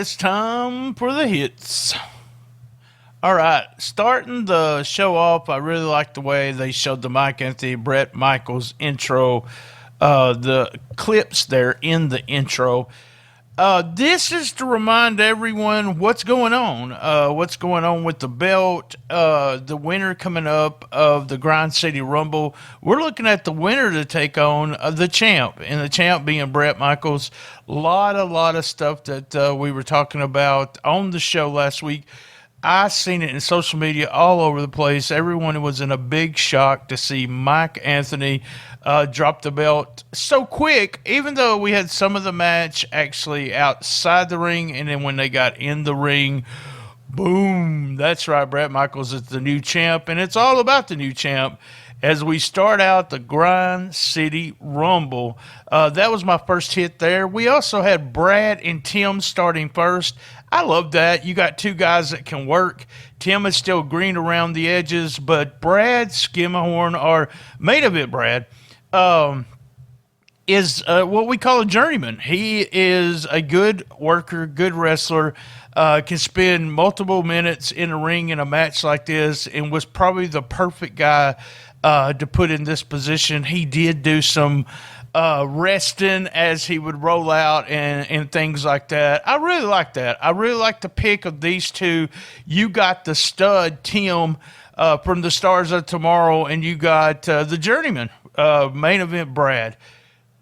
it's time for the hits. All right, starting the show off, I really like the way they showed the Mike Anthony Bret Michaels intro, the clips there in the intro. This is to remind everyone what's going on with the belt, the winner coming up of the Grind City Rumble. We're looking at the winner to take on the champ, and the champ being Bret Michaels. Lot of stuff that we were talking about on the show last week. I seen it in social media all over the place. Everyone was in a big shock to see Mike Anthony drop the belt so quick, even though we had some of the match actually outside the ring, and then when they got in the ring, boom, that's right, Bret Michaels is the new champ, and it's all about the new champ. As we start out the Grind City Rumble, that was my first hit there. We also had Brad and Tim starting first. I love that. You got two guys that can work. Tim is still green around the edges, but Brad Skimmerhorn, or Main Event Brad, is what we call a journeyman. He is a good worker, good wrestler, can spend multiple minutes in a ring in a match like this, and was probably the perfect guy to put in this position. He did do some resting as he would roll out and things like that. I really like that. I really like the pick of these two. You got the stud Tim from the Stars of Tomorrow, and you got the journeyman, Main Event Brad.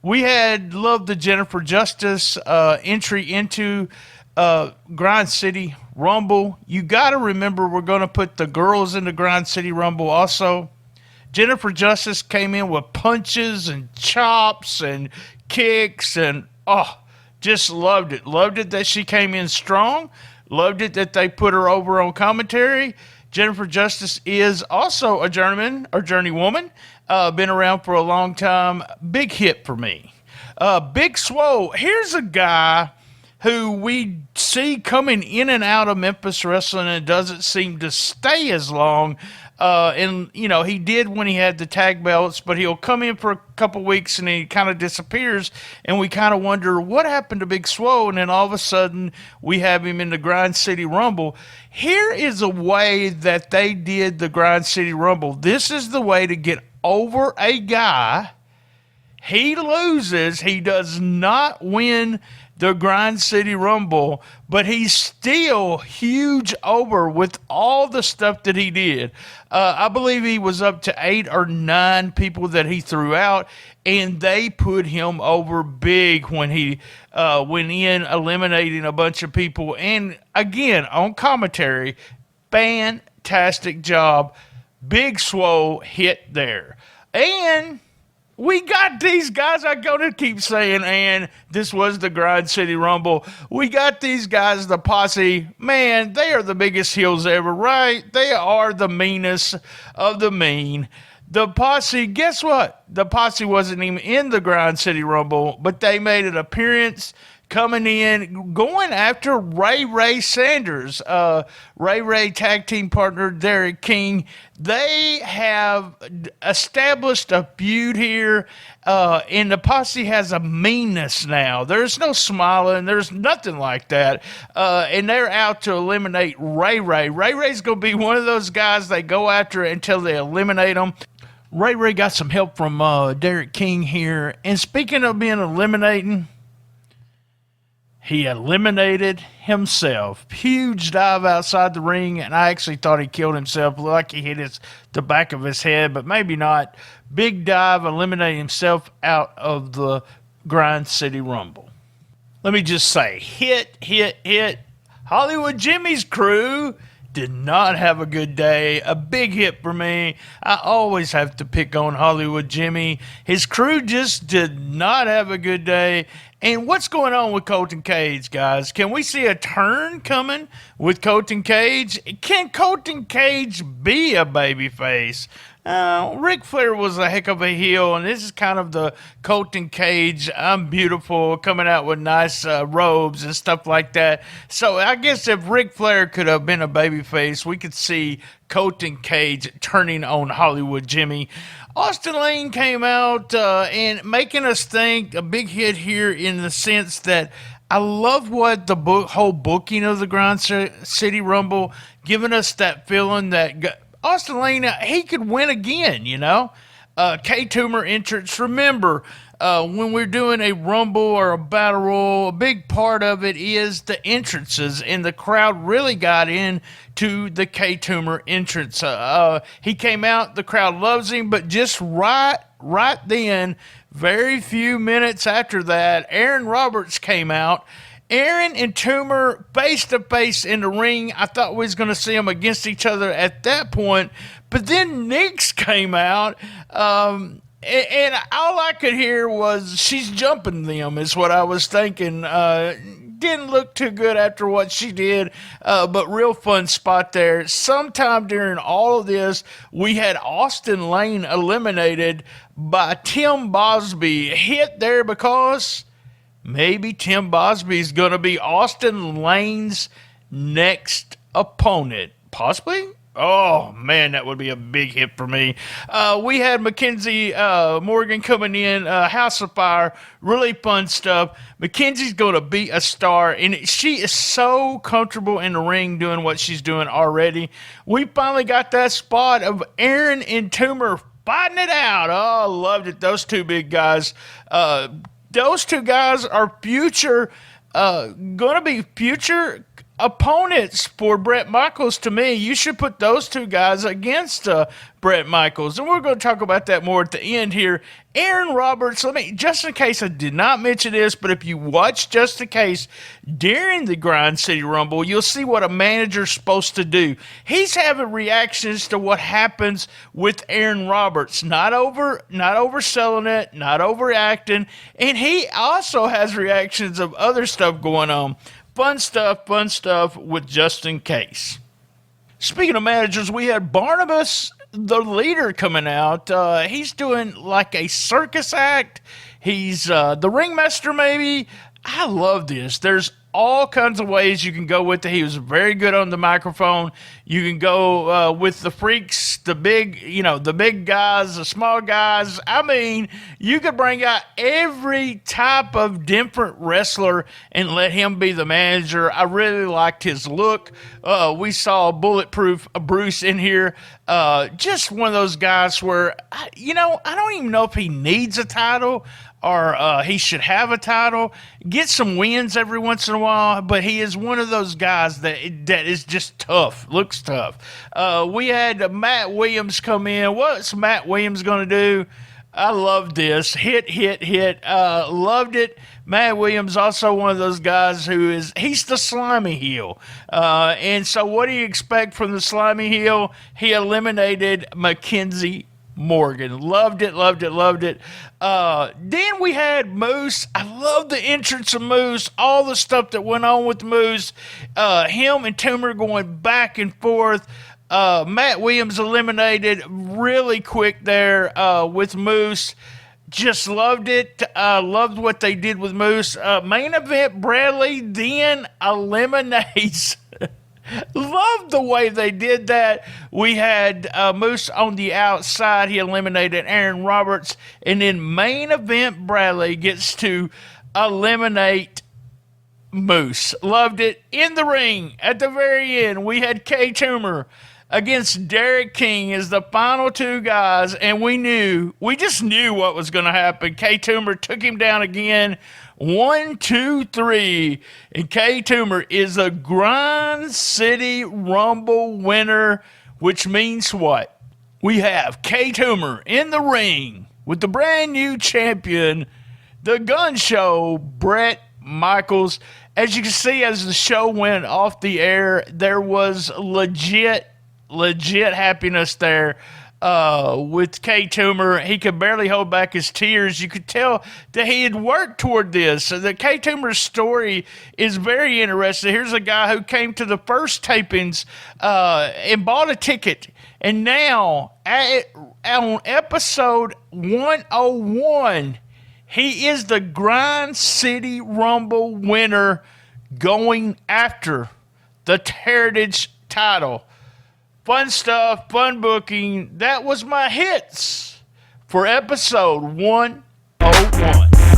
We had loved the Jennifer Justice entry into Grind City Rumble. You got to remember, we're going to put the girls in the Grind City Rumble also. Jennifer Justice came in with punches and chops and kicks, and just loved it. Loved it that she came in strong. Loved it that they put her over on commentary. Jennifer Justice is also a journeyman or journeywoman. Been around for a long time. Big hit for me. Big Swole. Here's a guy who we see coming in and out of Memphis wrestling and doesn't seem to stay as long. And, you know, he did when he had the tag belts, but he'll come in for a couple weeks and he kind of disappears. And we kind of wonder what happened to Big Swole. And then all of a sudden we have him in the Grind City Rumble. Here is a way that they did the Grind City Rumble. This is the way to get over a guy. He loses. He does not win the Grind City Rumble, but he's still huge over with all the stuff that he did. I believe he was up to 8 or 9 people that he threw out, and they put him over big when he went in, eliminating a bunch of people. And again, on commentary, fantastic job. Big Swole hit there. And we got these guys. I'm going to keep saying, and this was the Grind City Rumble. We got these guys, the Posse. Man, they are the biggest heels ever, right? They are the meanest of the mean. The Posse, guess what? The Posse wasn't even in the Grind City Rumble, but they made an appearance coming in, going after Ray Sanders, Ray tag team partner Derrick King. They have established a feud here, and the Posse has a meanness now. There's no smiling. There's nothing like that. And they're out to eliminate Ray. Ray's going to be one of those guys they go after until they eliminate him. Ray got some help from Derrick King here. And speaking of being eliminating, he eliminated himself. Huge dive outside the ring, and I actually thought he killed himself. Like he hit the back of his head, but maybe not. Big dive, eliminated himself out of the Grind City Rumble. Let me just say, hit. Hollywood Jimmy's crew did not have a good day. A big hit for me. I always have to pick on Hollywood Jimmy. His crew just did not have a good day. And what's going on with Colton Cage, guys? Can we see a turn coming with Colton Cage? Can Colton Cage be a babyface? Ric Flair was a heck of a heel, and this is kind of the Colton Cage, I'm beautiful, coming out with nice robes and stuff like that. So I guess if Ric Flair could have been a babyface, we could see Colton Cage turning on Hollywood Jimmy. Austin Lane came out and making us think, a big hit here in the sense that I love what the whole booking of the Grind City Rumble, giving us that feeling that Austin Lane, he could win again, you know? K-Toomer entrance. Remember, when we're doing a Rumble or a Battle Royal, a big part of it is the entrances, and the crowd really got in to the K-Toomer entrance. He came out, the crowd loves him, but just right then, very few minutes after that, Aaron Roberts came out. Aaron and Toomer face to face in the ring. I thought we was going to see them against each other at that point, but then Nix came out, and all I could hear was she's jumping them, is what I was thinking. Didn't look too good after what she did, but real fun spot there. Sometime during all of this, we had Austin Lane eliminated by Tim Bosby. Hit there because maybe Tim Bosby is going to be Austin Lane's next opponent. Possibly? Oh, man, that would be a big hit for me. We had Mackenzie Morgan coming in, House of Fire, really fun stuff. Mackenzie's going to be a star, and she is so comfortable in the ring doing what she's doing already. We finally got that spot of Aaron and Toomer fighting it out. Oh, loved it. Those two big guys. Those two guys are going to be future opponents for Bret Michaels. To me, you should put those two guys against Bret Michaels, and we're going to talk about that more at the end here. Aaron Roberts, just in case I did not mention this, but if you watch Just in Case during the Grind City Rumble, you'll see what a manager's supposed to do. He's having reactions to what happens with Aaron Roberts, not overselling it, not overacting, and he also has reactions of other stuff going on. Fun stuff with Just in Case. Speaking of managers, we had Barnabus, the leader, coming out. He's doing like a circus act. He's the ringmaster, maybe. I love this. There's all kinds of ways you can go with it. He was very good on the microphone. You can go with the freaks, the big guys, the small guys. I mean, you could bring out every type of different wrestler and let him be the manager. I really liked his look. We saw Bulletproof Bruce in here. Just one of those guys where, I don't even know if he needs a title or he should have a title. Get some wins every once in a while, but he is one of those guys that is just tough, looks tough. We had Matt Williams come in. What's Matt Williams going to do? I love this. Hit. Loved it. Matt Williams, also one of those guys he's the slimy heel. And so what do you expect from the slimy heel? He eliminated Mackenzie Morgan. Loved it. Then we had Moose. I love the entrance of Moose, all the stuff that went on with Moose. Him and Toomer going back and forth. Matt Williams eliminated really quick there with Moose. Just loved it. Loved what they did with Moose. Main event, Bradley then eliminates. Loved the way they did that. We had Moose on the outside. He eliminated Aaron Roberts. And then main event, Bradley gets to eliminate Moose. Loved it. In the ring, at the very end, we had K-Toomer against Derrick King as the final two guys. And we just knew what was going to happen. K-Toomer took him down again. 1, 2, 3, and K-Toomer is a Grind City Rumble winner, which means what? We have K-Toomer in the ring with the brand new champion, the Gun Show, Bret Michaels. As you can see, as the show went off the air, there was legit happiness there. With K-Toomer, he could barely hold back his tears. You could tell that he had worked toward this. So the K-Toomer's story is very interesting. Here's a guy who came to the first tapings and bought a ticket. And now, on episode 101, he is the Grind City Rumble winner going after the Heritage title. Fun stuff, fun booking. That was my hits for episode 101.